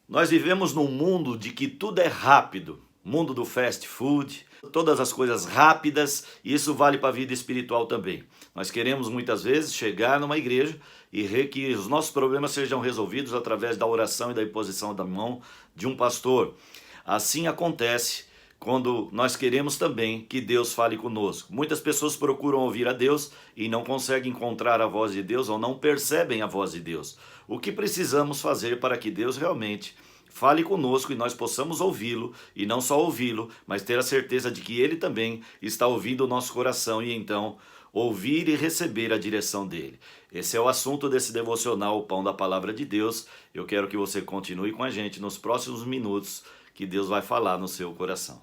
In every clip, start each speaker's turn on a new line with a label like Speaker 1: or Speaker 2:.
Speaker 1: Nós vivemos num mundo de que tudo é rápido, mundo do fast food, todas as coisas rápidas, e isso vale para a vida espiritual também. Nós queremos muitas vezes chegar numa igreja e que os nossos problemas sejam resolvidos através da oração e da imposição da mão de um pastor. Assim acontece quando nós queremos também que Deus fale conosco. Muitas pessoas procuram ouvir a Deus e não conseguem encontrar a voz de Deus ou não percebem a voz de Deus. O que precisamos fazer para que Deus realmente fale conosco e nós possamos ouvi-lo, e não só ouvi-lo, mas ter a certeza de que Ele também está ouvindo o nosso coração e então ouvir e receber a direção dele. Esse é o assunto desse devocional, o Pão da Palavra de Deus. Eu quero que você continue com a gente nos próximos minutos, que Deus vai falar no seu coração.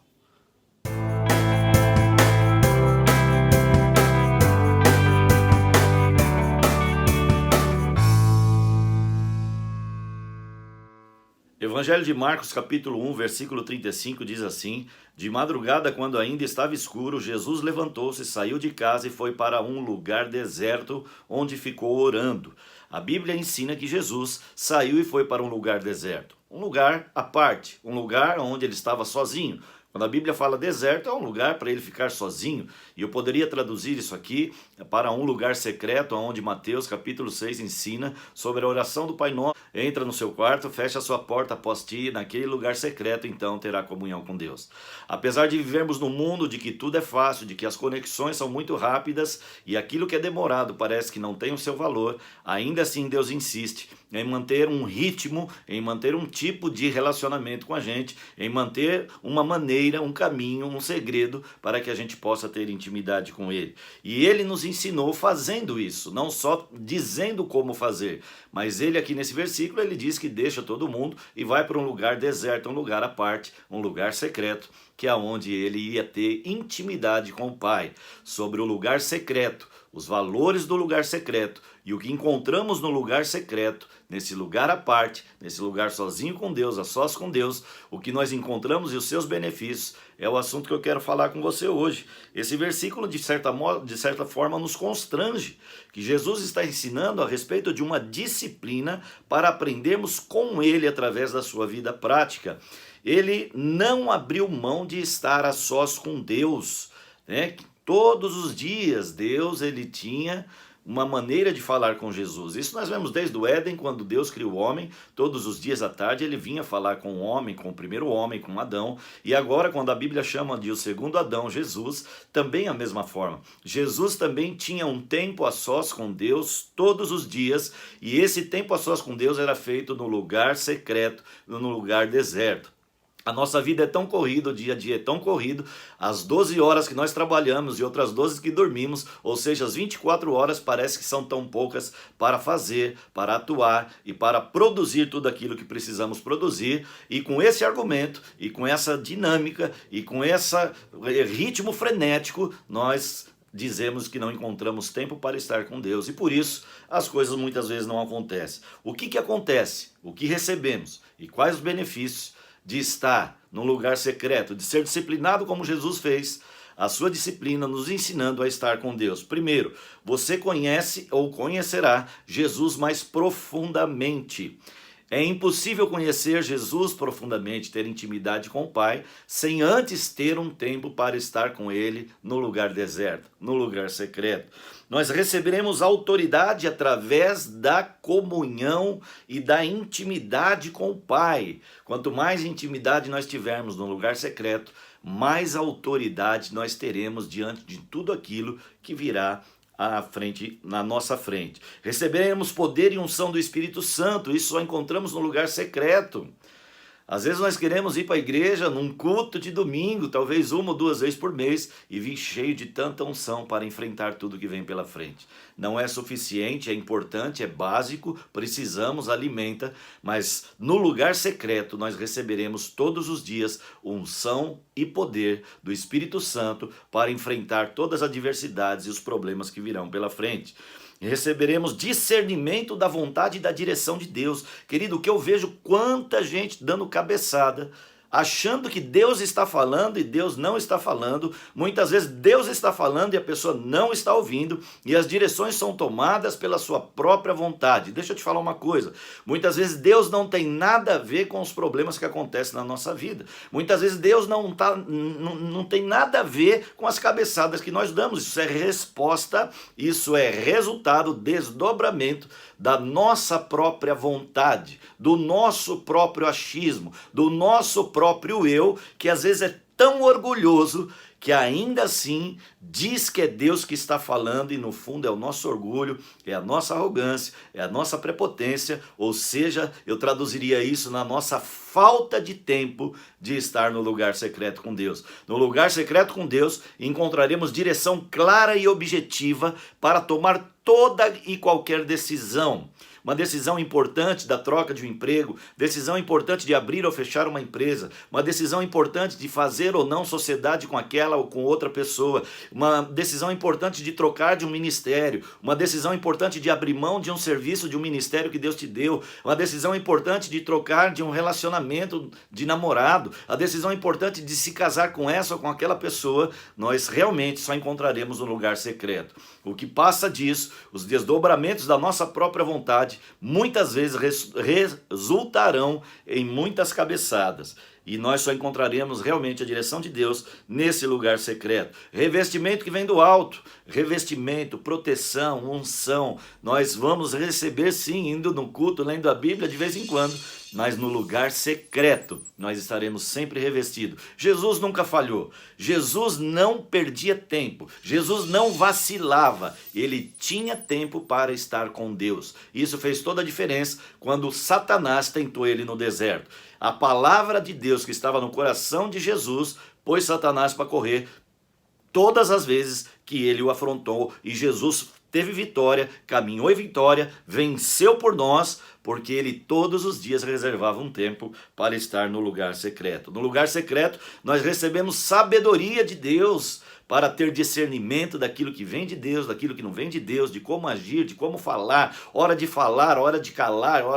Speaker 1: Evangelho de Marcos, capítulo 1, versículo 35, diz assim: De madrugada, quando ainda estava escuro, Jesus levantou-se, saiu de casa e foi para um lugar deserto, onde ficou orando. A Bíblia ensina que Jesus saiu e foi para um lugar deserto, um lugar à parte, um lugar onde ele estava sozinho. Quando a Bíblia fala deserto, é um lugar para ele ficar sozinho. E eu poderia traduzir isso aqui para um lugar secreto, onde Mateus capítulo 6 ensina sobre a oração do Pai Nosso. Entra no seu quarto, fecha a sua porta após ti, naquele lugar secreto, então terá comunhão com Deus. Apesar de vivermos num mundo de que tudo é fácil, de que as conexões são muito rápidas e aquilo que é demorado parece que não tem o seu valor, ainda assim Deus insiste em manter um ritmo, em manter um tipo de relacionamento com a gente, em manter uma maneira, um caminho, um segredo para que a gente possa ter intimidade com Ele. E Ele nos ensinou fazendo isso, não só dizendo como fazer, mas Ele aqui nesse versículo, Ele diz que deixa todo mundo e vai para um lugar deserto, um lugar à parte, um lugar secreto, que é onde Ele ia ter intimidade com o Pai. Sobre o lugar secreto, os valores do lugar secreto e o que encontramos no lugar secreto, nesse lugar à parte, nesse lugar sozinho com Deus, a sós com Deus, o que nós encontramos e os seus benefícios, é o assunto que eu quero falar com você hoje. Esse versículo, de certa forma, nos constrange, que Jesus está ensinando a respeito de uma disciplina para aprendermos com Ele através da sua vida prática. Ele não abriu mão de estar a sós com Deus, né? Todos os dias Deus ele tinha uma maneira de falar com Jesus. Isso nós vemos desde o Éden, quando Deus criou o homem. Todos os dias à tarde ele vinha falar com o homem, com o primeiro homem, com Adão. E agora, quando a Bíblia chama de o segundo Adão, Jesus, também a mesma forma. Jesus também tinha um tempo a sós com Deus todos os dias, e esse tempo a sós com Deus era feito no lugar secreto, no lugar deserto. A nossa vida é tão corrida, o dia a dia é tão corrido, as 12 horas que nós trabalhamos e outras 12 que dormimos, ou seja, as 24 horas parece que são tão poucas para fazer, para atuar e para produzir tudo aquilo que precisamos produzir. E com esse argumento, e com essa dinâmica, e com esse ritmo frenético, nós dizemos que não encontramos tempo para estar com Deus e por isso as coisas muitas vezes não acontecem. O que acontece? O que recebemos? E quais os benefícios de estar num lugar secreto, de ser disciplinado como Jesus fez, a sua disciplina nos ensinando a estar com Deus? Primeiro, você conhece ou conhecerá Jesus mais profundamente. É impossível conhecer Jesus profundamente, ter intimidade com o Pai, sem antes ter um tempo para estar com Ele no lugar deserto, no lugar secreto. Nós receberemos autoridade através da comunhão e da intimidade com o Pai. Quanto mais intimidade nós tivermos no lugar secreto, mais autoridade nós teremos diante de tudo aquilo que virá na nossa frente. Receberemos poder e unção do Espírito Santo, isso só encontramos no lugar secreto. Às vezes nós queremos ir para a igreja num culto de domingo, talvez 1 ou 2 vezes por mês, e vir cheio de tanta unção para enfrentar tudo que vem pela frente. Não é suficiente, é importante, é básico, precisamos, alimenta, mas no lugar secreto nós receberemos todos os dias unção e poder do Espírito Santo para enfrentar todas as adversidades e os problemas que virão pela frente. Receberemos discernimento da vontade e da direção de Deus. Querido, o que eu vejo, quanta gente dando cabeçada achando que Deus está falando e Deus não está falando. Muitas vezes Deus está falando e a pessoa não está ouvindo, e as direções são tomadas pela sua própria vontade. Deixa eu te falar uma coisa, muitas vezes Deus não tem nada a ver com os problemas que acontecem na nossa vida. Muitas vezes Deus não tem nada a ver com as cabeçadas que nós damos. Isso é resposta, isso é resultado, desdobramento da nossa própria vontade, do nosso próprio achismo, do nosso próprio eu, que às vezes é tão orgulhoso que ainda assim diz que é Deus que está falando, e no fundo é o nosso orgulho, é a nossa arrogância, é a nossa prepotência, ou seja, eu traduziria isso na nossa falta de tempo de estar no lugar secreto com Deus. No lugar secreto com Deus encontraremos direção clara e objetiva para tomar toda e qualquer decisão. Uma decisão importante da troca de um emprego, decisão importante de abrir ou fechar uma empresa, uma decisão importante de fazer ou não sociedade com aquela ou com outra pessoa, uma decisão importante de trocar de um ministério, uma decisão importante de abrir mão de um serviço, de um ministério que Deus te deu, uma decisão importante de trocar de um relacionamento de namorado, a decisão importante de se casar com essa ou com aquela pessoa. Nós realmente só encontraremos no lugar secreto. O que passa disso, os desdobramentos da nossa própria vontade, muitas vezes resultarão em muitas cabeçadas. E nós só encontraremos realmente a direção de Deus nesse lugar secreto. Revestimento que vem do alto, revestimento, proteção, unção. Nós vamos receber sim, indo no culto, lendo a Bíblia de vez em quando, mas no lugar secreto nós estaremos sempre revestidos. Jesus nunca falhou, Jesus não perdia tempo, Jesus não vacilava, ele tinha tempo para estar com Deus. Isso fez toda a diferença quando Satanás tentou ele no deserto. A palavra de Deus que estava no coração de Jesus pôs Satanás para correr todas as vezes que ele o afrontou, e Jesus teve vitória, caminhou em vitória, venceu por nós, porque ele todos os dias reservava um tempo para estar no lugar secreto. No lugar secreto nós recebemos sabedoria de Deus para ter discernimento daquilo que vem de Deus, daquilo que não vem de Deus, de como agir, de como falar, hora de calar, hora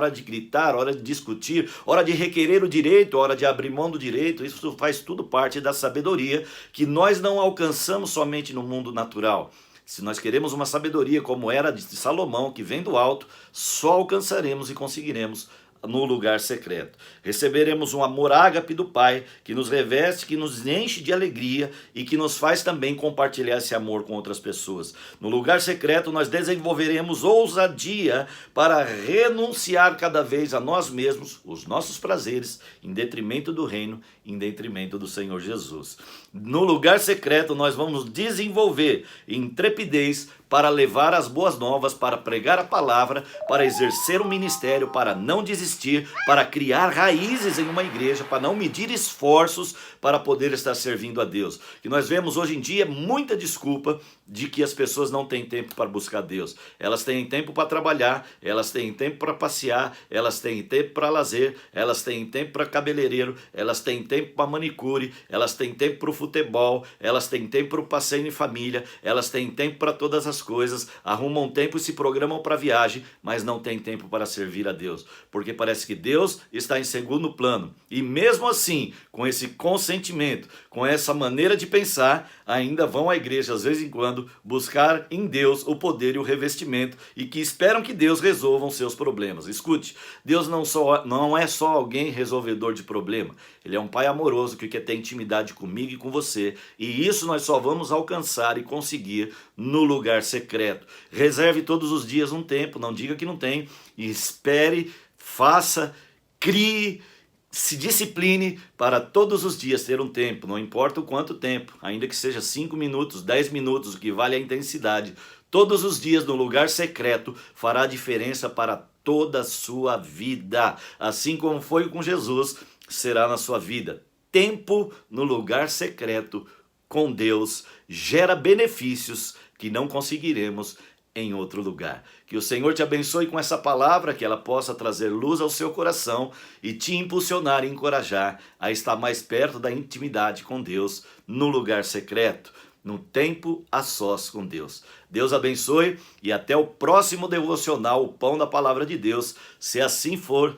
Speaker 1: de gritar, hora de discutir, hora de requerer o direito, hora de abrir mão do direito. Isso faz tudo parte da sabedoria que nós não alcançamos somente no mundo natural. Se nós queremos uma sabedoria como era de Salomão, que vem do alto, só alcançaremos e conseguiremos no lugar secreto. Receberemos um amor ágape do Pai, que nos reveste, que nos enche de alegria e que nos faz também compartilhar esse amor com outras pessoas. No lugar secreto nós desenvolveremos ousadia para renunciar cada vez a nós mesmos, os nossos prazeres, em detrimento do reino, em detrimento do Senhor Jesus. No lugar secreto nós vamos desenvolver intrepidez para levar as boas novas, para pregar a palavra, para exercer o ministério, para não desistir, para criar raízes em uma igreja, para não medir esforços para poder estar servindo a Deus. Que nós vemos hoje em dia muita desculpa de que as pessoas não têm tempo para buscar Deus. Elas têm tempo para trabalhar, elas têm tempo para passear, elas têm tempo para lazer, elas têm tempo para cabeleireiro, elas têm tempo para manicure, elas têm tempo para o futebol, elas têm tempo para o passeio em família, elas têm tempo para todas as coisas, arrumam tempo e se programam para viagem, mas não têm tempo para servir a Deus, porque parece que Deus está em segundo plano. E mesmo assim, com esse consentimento, com essa maneira de pensar, ainda vão à igreja às vezes em quando buscar em Deus o poder e o revestimento, e que esperam que Deus resolva os seus problemas. Escute, Deus não é só alguém resolvedor de problema. Ele é um Pai amoroso que quer ter intimidade comigo e com você, e isso nós só vamos alcançar e conseguir no lugar secreto. Reserve todos os dias um tempo, não diga que não tem, e espere, faça, crie, se discipline para todos os dias ter um tempo, não importa o quanto tempo, ainda que seja 5 minutos, 10 minutos, o que vale a intensidade. Todos os dias no lugar secreto fará diferença para toda a sua vida, assim como foi com Jesus, será na sua vida. Tempo no lugar secreto com Deus gera benefícios que não conseguiremos em outro lugar. Que o Senhor te abençoe com essa palavra, que ela possa trazer luz ao seu coração e te impulsionar e encorajar a estar mais perto da intimidade com Deus no lugar secreto, no tempo a sós com Deus. Deus abençoe e até o próximo devocional, o Pão da Palavra de Deus. Se assim for,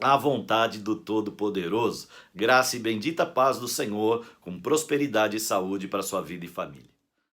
Speaker 1: à vontade do Todo-Poderoso. Graça e bendita paz do Senhor, com prosperidade e saúde para sua vida e família.